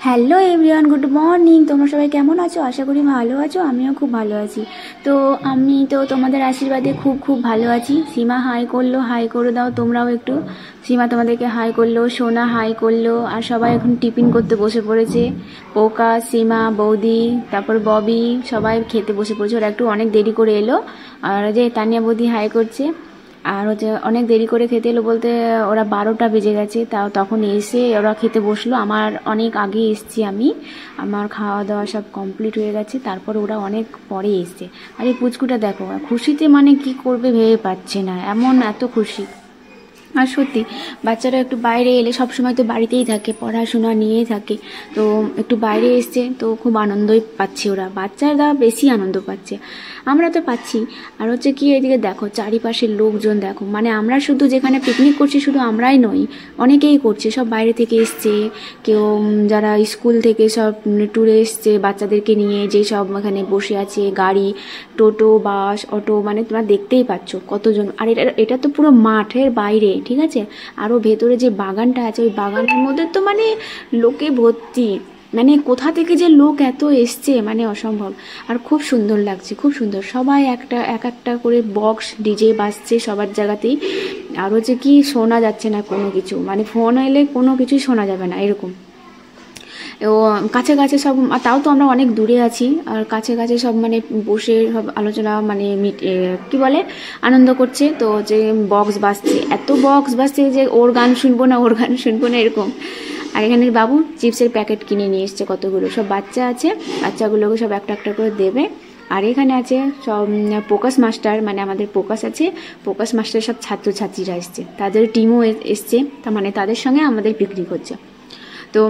Hello everyone, good morning. তোমরা সবাই কেমন আছো? আশা করি ভালো আছো। আমিও খুব ভালো আছি। তো আমি তো তোমাদের আশীর্বাদে খুব খুব ভালো আছি। সীমা হাই করলো, হাই করে দাও তোমরাও একটু। সীমা তোমাদেরকে হাই করলো, সোনা হাই করলো, আর সবাই এখন টিফিন করতে বসে পড়েছে। পোকা, সীমা, বৌদি, তারপর ববি সবাই খেতে বসে পড়েছে। ওরা একটু অনেক দেরি করে এলো। আর যে তানিয়া বৌদি হাই করছে। আর হচ্ছে অনেক দেরি করে খেতে এলো বলতে ওরা 12টা বেজে গেছে, তাও তখন এসে ওরা খেতে বসলো। আমার অনেক আগে এসছি আমি, আমার খাওয়া দাওয়া সব কমপ্লিট হয়ে গেছে, তারপর ওরা অনেক পরে এসছে। আর এই পুচকুটা দেখো খুশিতে মানে কি করবে ভেবে পাচ্ছে না, এমন এত খুশি। আর সত্যি বাচ্চারা একটু বাইরে এলে, সবসময় তো বাড়িতেই থাকে, পড়াশোনা নিয়েই থাকে, তো একটু বাইরে এসছে তো খুব আনন্দই পাচ্ছে ওরা। বাচ্চারা বেশি আনন্দ পাচ্ছে, আমরা তো পাচ্ছি। আর হচ্ছে কি, এদিকে দেখো চারিপাশের লোকজন দেখো, মানে আমরা শুধু যেখানে পিকনিক করছি শুধু আমরাই নই, অনেকেই করছে, সব বাইরে থেকে এসছে। কেউ যারা স্কুল থেকে সব ট্যুরে এসছে বাচ্চাদেরকে নিয়ে, যে সব এখানে বসে আছে, গাড়ি, টোটো, বাস, অটো, মানে তোমরা দেখতেই পাচ্ছ কতজন। আর এটা তো পুরো মাঠের বাইরে, ঠিক আছে। আরও ভেতরে যে বাগানটা আছে, ওই বাগানের মধ্যে তো মানে লোকে ভর্তি, মানে কোথা থেকে যে লোক এত এসছে মানে অসম্ভব। আর খুব সুন্দর লাগছে, খুব সুন্দর। সবাই এক একটা করে বক্স ডিজে বাজছে সবার জায়গাতেই। আর হচ্ছে কি, শোনা যাচ্ছে না কোনো কিছু, মানে ফোন এলে কোনো কিছুই শোনা যাবে না এরকম। ও কাছে কাছে সব, তাও তো আমরা অনেক দূরে আছি, আর কাছে কাছে সব মানে বসে সব আলোচনা মানে কি বলে আনন্দ করছে। তো যে বক্স বাজছে, এত বক্স বাজছে যে ওর গান শুনবো না, ওর গান শুনবো না এরকম। আর এখানে বাবু চিপসের প্যাকেট কিনে নিয়ে এসছে কতগুলো, সব বাচ্চা আছে, বাচ্চাগুলোকে সব একটা একটা করে দেবে। আর এখানে আছে সব ফোকাস মাস্টার, মানে আমাদের ফোকাস আছে, ফোকাস মাস্টার সব ছাত্রছাত্রীরা এসছে, তাদের টিমও এসছে, তার মানে তাদের সঙ্গে আমাদের পিকনিক হচ্ছে। তো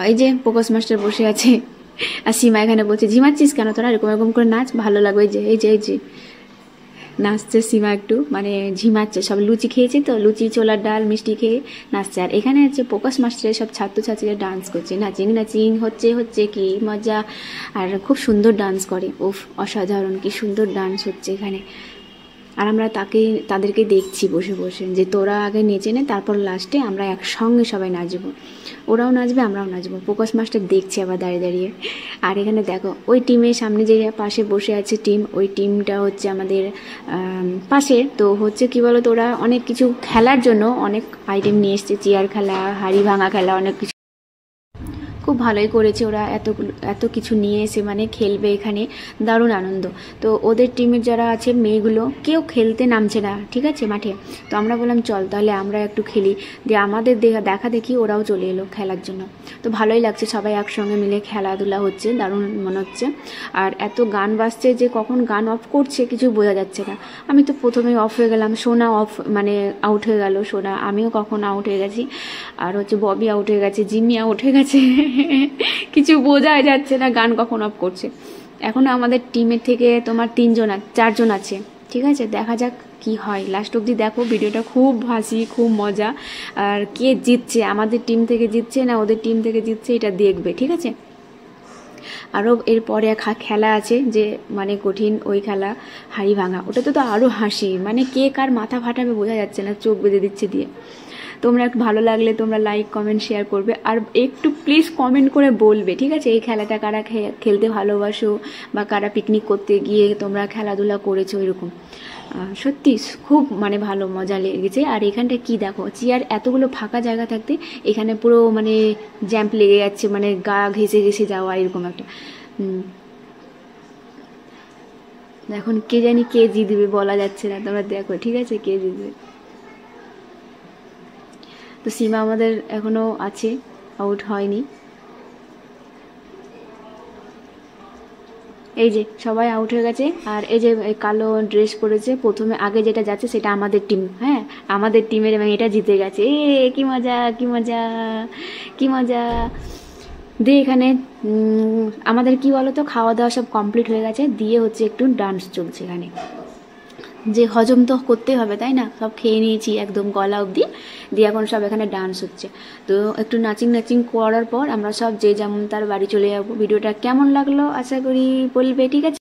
এই যে ফোকাস মাস্টার বসে আছে, আর সীমা এখানে বলছে ঝিমাচ্ছিস কেন তোরা, এরকম এরকম করে নাচ, ভালো লাগবে। এই যে নাচছে সীমা, একটু মানে ঝিমাচ্ছে। সব লুচি খেয়েছে তো, লুচি, ছোলার ডাল, মিষ্টি খেয়ে নাচছে। আর এখানে হচ্ছে ফোকাস মাস্টারের সব ছাত্রছাত্রীরা ডান্স করছে, নাচিং হচ্ছে কি মজা। আর খুব সুন্দর ডান্স করে, উফ অসাধারণ, কি সুন্দর ডান্স হচ্ছে এখানে। আর আমরা তাদেরকে দেখছি বসে বসে, যে তোরা আগে নেচে নে, তারপর লাস্টে আমরা একসঙ্গে সবাই নাচবো, ওরাও নাচবে আমরাও নাচবো। ফোকাস মাস্টার দেখছে আবার দাঁড়িয়ে দাঁড়িয়ে। আর এখানে দেখো ওই টিমের সামনে যে পাশে বসে আছে টিম, ওই টিমটা হচ্ছে আমাদের পাশে। তো হচ্ছে কি বলো তো, ওরা অনেক কিছু খেলার জন্য অনেক আইটেম নিয়ে এসছে, চেয়ার খেলা, হাড়ি ভাঙা খেলা, অনেক কিছু খুব ভালোই করেছে ওরা। এত কিছু নিয়ে এসে মানে খেলবে এখানে, দারুণ আনন্দ। তো ওদের টিমের যারা আছে মেয়েগুলো কেউ খেলতে নামছে না, ঠিক আছে, মাঠে। তো আমরা বললাম চল তাহলে আমরা একটু খেলি, দিয়ে আমাদের দেখা দেখি ওরাও চলে এলো খেলার জন্য। তো ভালোই লাগছে, সবাই একসঙ্গে মিলে খেলাধুলা হচ্ছে, দারুণ মনে হচ্ছে। আর এত গান বাজছে যে কখন গান অফ করছে কিছু বোঝা যাচ্ছে না। আমি তো প্রথমেই অফ হয়ে গেলাম, সোনা অফ মানে আউট হয়ে গেল, সোনা, আমিও কখন আউট হয়ে গেছি। আর হচ্ছে ববি আউট হয়ে গেছে, জিম্মি আউট হয়ে গেছে, কিছু বোঝাই যাচ্ছে না গান কখন অফ করছে। এখন আমাদের টিমের থেকে তোমার 4জন আছে, ঠিক আছে। দেখা যাক কি হয়, লাস্ট অবধি দেখো ভিডিওটা, খুব হাসি, খুব মজা। আর কে জিতছে, আমাদের টিম থেকে জিতছে না ওদের টিম থেকে জিতছে, এটা দেখবে, ঠিক আছে। আরও এরপরে খেলা আছে যে মানে কঠিন, ওই খেলা হাড়ি ভাঙা, ওটাতে তো আরও হাসি, মানে কে কার মাথা ফাটাবে বোঝা যাচ্ছে না, চোখ বেঁধে দিচ্ছে দিয়ে। তোমরা একটু ভালো লাগলে তোমরা লাইক, কমেন্ট, শেয়ার করবে, আর একটু প্লিজ কমেন্ট করে বলবে, ঠিক আছে, এই খেলাটা কারা খেলতে ভালোবাসো, বা কারা পিকনিক করতে গিয়ে তোমরা খেলাধুলা করেছো এরকম। সত্যি খুব মানে ভালো মজা লেগেছে। আর এখানটা কি দেখো, চেয়ার, এতগুলো ফাঁকা জায়গা থাকতে এখানে পুরো মানে জ্যাম্প লেগে যাচ্ছে, মানে গা ঘেসে ঘেসে যাওয়া এরকম একটা। এখন কে জানি কে জিতবে, বলা যাচ্ছে না, তোমরা দেখো, ঠিক আছে, কে জিতবে। তো সীমা আমাদের এখনো আছে, আউট হয়নি। এই যে সবাই আউট হয়ে গেছে। আর এই যে কালো ড্রেস পরেছে প্রথমে, আগে যেটা যাচ্ছে সেটা আমাদের টিম, হ্যাঁ আমাদের টিমের, এবং এটা জিতে গেছে। কি মজা, কি মজা, কি মজা। দিয়ে এখানে আমাদের কি বলতো, খাওয়া দাওয়া সব কমপ্লিট হয়ে গেছে, দিয়ে হচ্ছে একটু ডান্স চলছে এখানে, যে হজম তো করতে হবে তাই না, সব খেয়ে নিয়েছি একদম গলা অবধি, দিয়ে এখন সব এখানে ডান্স হচ্ছে। তো একটু নাচিং করার পর আমরা সব যে যেমন তার বাড়ি চলে যাবো। ভিডিওটা কেমন লাগলো আশা করি বলবে, ঠিক আছে।